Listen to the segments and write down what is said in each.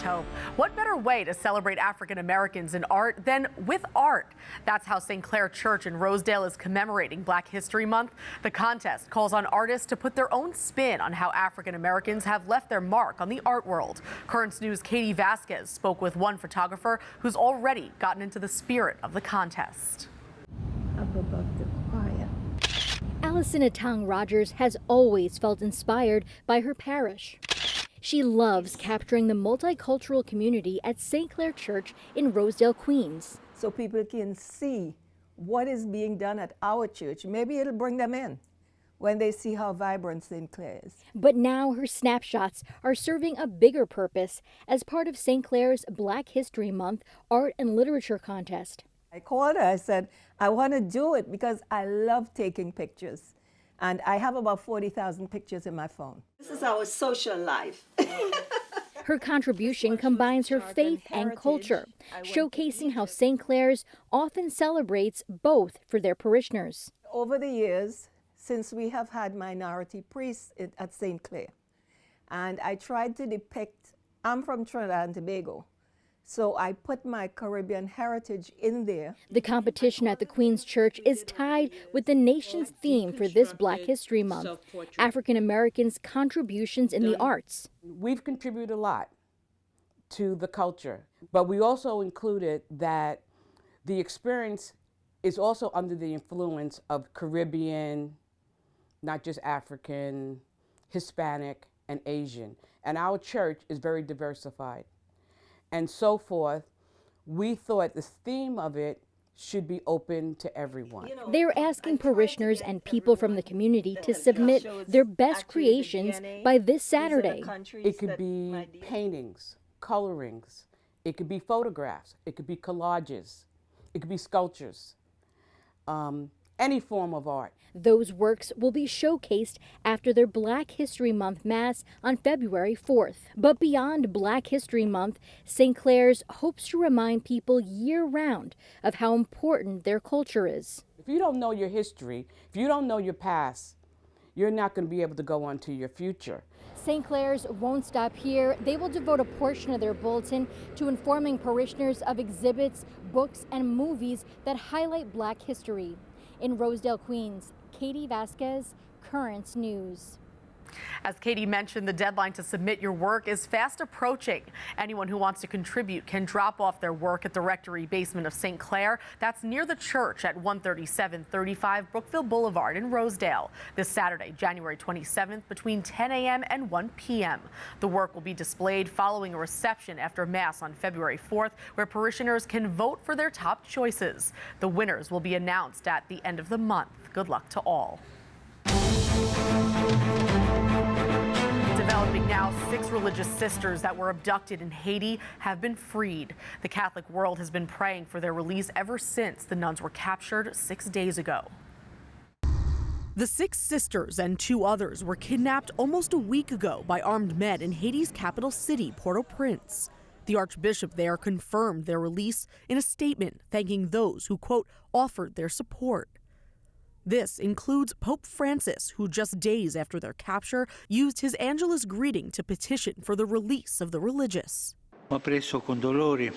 hope. What better way to celebrate African Americans in art than with art? That's how St. Clare Church in Rosedale is commemorating Black History Month. The contest calls on artists to put their own spin on how African Americans have left their mark on the art world. Currents News' Katie Vasquez spoke with one photographer who's already gotten into the spirit of the contest. Up above the choir. Allison Atang Rogers has always felt inspired by her parish. She loves capturing the multicultural community at St. Clare Church in Rosedale, Queens. So people can see what is being done at our church. Maybe it'll bring them in when they see how vibrant St. Clare is. But now her snapshots are serving a bigger purpose as part of St. Clare's Black History Month Art and Literature Contest. I called her, I said, I want to do it because I love taking pictures. And I have about 40,000 pictures in my phone. This is our social life. Her contribution combines her faith and culture, showcasing how St. Clare's often celebrates both for their parishioners. Over the years, since we have had minority priests at St. Clare, and I tried to depict, I'm from Trinidad and Tobago, so I put my Caribbean heritage in there. The competition at the Queen's Church is tied with the nation's theme for this Black History Month, African Americans' contributions in the arts. We've contributed a lot to the culture, but we also included that the experience is also under the influence of Caribbean, not just African, Hispanic, and Asian. And our church is very diversified. And so forth. We thought the theme of it should be open to everyone. They're asking parishioners and people from the community to submit their best creations by this Saturday. It could be paintings, colorings, it could be photographs, it could be collages, it could be sculptures, any form of art. Those works will be showcased after their Black History Month Mass on February 4th. But beyond Black History Month, St. Clare's hopes to remind people year-round of how important their culture is. If you don't know your history, if you don't know your past, you're not going to be able to go on to your future. St. Clare's won't stop here. They will devote a portion of their bulletin to informing parishioners of exhibits, books, and movies that highlight Black history. In Rosedale, Queens, Katie Vasquez, Currents News. As Katie mentioned, the deadline to submit your work is fast approaching. Anyone who wants to contribute can drop off their work at the rectory basement of St. Clare. That's near the church at 13735 Brookville Boulevard in Rosedale. This Saturday, January 27th, between 10 a.m. and 1 p.m. The work will be displayed following a reception after Mass on February 4th, where parishioners can vote for their top choices. The winners will be announced at the end of the month. Good luck to all. Developing now, 6 religious sisters that were abducted in Haiti have been freed. The Catholic world has been praying for their release ever since the nuns were captured 6 days ago. The 6 sisters and 2 others were kidnapped almost a week ago by armed men in Haiti's capital city, Port-au-Prince. The Archbishop there confirmed their release in a statement, thanking those who, quote, offered their support. This includes Pope Francis, who just days after their capture used his Angelus greeting to petition for the release of the religious. Ho preso con dolore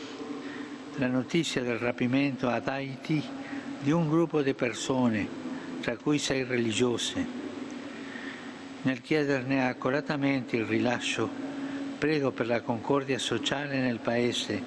la notizia del rapimento ad Haiti di un gruppo di persone, tra cui 6 religiose. Nel chiederne accuratamente il rilascio, prego per la concordia sociale nel Paese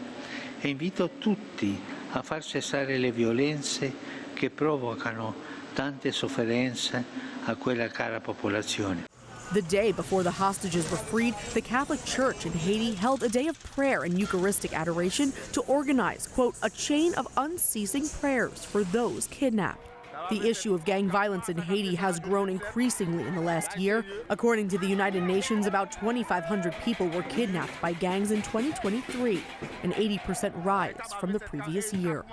e invito tutti a far cessare le violenze che provocano tante sofferenze a quella cara popolazione. The day before the hostages were freed, the Catholic Church in Haiti held a day of prayer and Eucharistic adoration to organize, quote, a chain of unceasing prayers for those kidnapped. The issue of gang violence in Haiti has grown increasingly in the last year. According to the United Nations, about 2,500 people were kidnapped by gangs in 2023, an 80% rise from the previous year.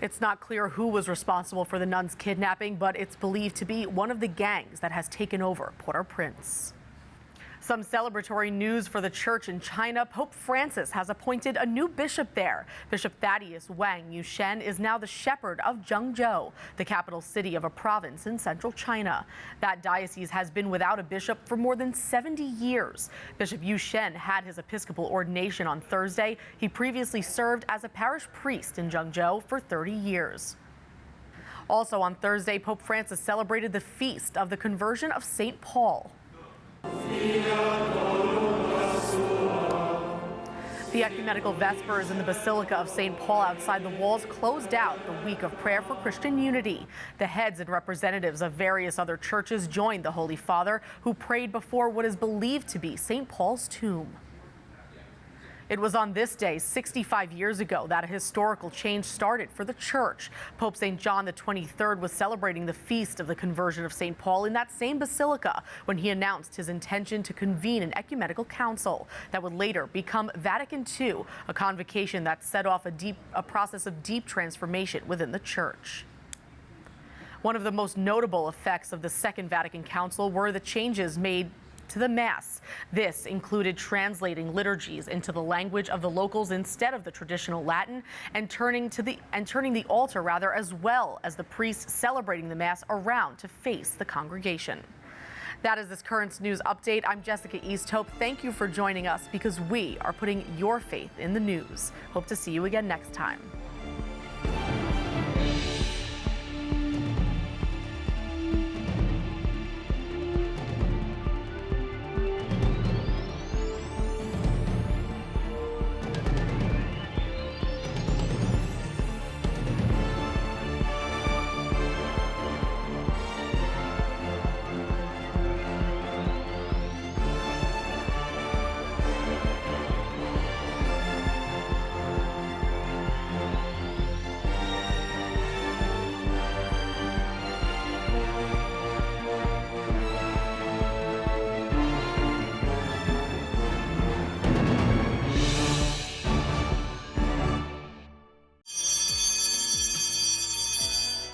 It's not clear who was responsible for the nuns' kidnapping, but it's believed to be one of the gangs that has taken over Port-au-Prince. Some celebratory news for the church in China. Pope Francis has appointed a new bishop there. Bishop Thaddeus Wang Yushen is now the shepherd of Zhengzhou, the capital city of a province in central China. That diocese has been without a bishop for more than 70 years. Bishop Yushen had his episcopal ordination on Thursday. He previously served as a parish priest in Zhengzhou for 30 years. Also on Thursday, Pope Francis celebrated the feast of the conversion of St. Paul. The ecumenical vespers in the Basilica of St. Paul outside the walls closed out the week of prayer for Christian unity. The heads and representatives of various other churches joined the Holy Father, who prayed before what is believed to be St. Paul's tomb. It was on this day 65 years ago that a historical change started for the church. Pope St. John the 23rd was celebrating the feast of the conversion of St. Paul in that same basilica when he announced his intention to convene an ecumenical council that would later become Vatican II, a convocation that set off a process of deep transformation within the church. One of the most notable effects of the Second Vatican Council were the changes made to the Mass. This included translating liturgies into the language of the locals instead of the traditional Latin, and turning the altar as well as the priests celebrating the Mass around to face the congregation. That is this current news update. I'm Jessica Easthope. Thank you for joining us, because we are putting your faith in the news. Hope to see you again next time.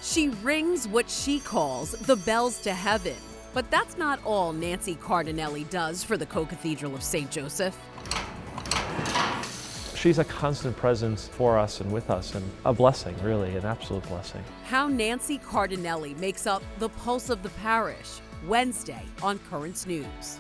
She rings what she calls the bells to heaven. But that's not all Nancy Cardinelli does for the Co-Cathedral of St. Joseph. She's a constant presence for us and with us, and a blessing, really, an absolute blessing. How Nancy Cardinelli makes up the pulse of the parish, Wednesday on Currents News.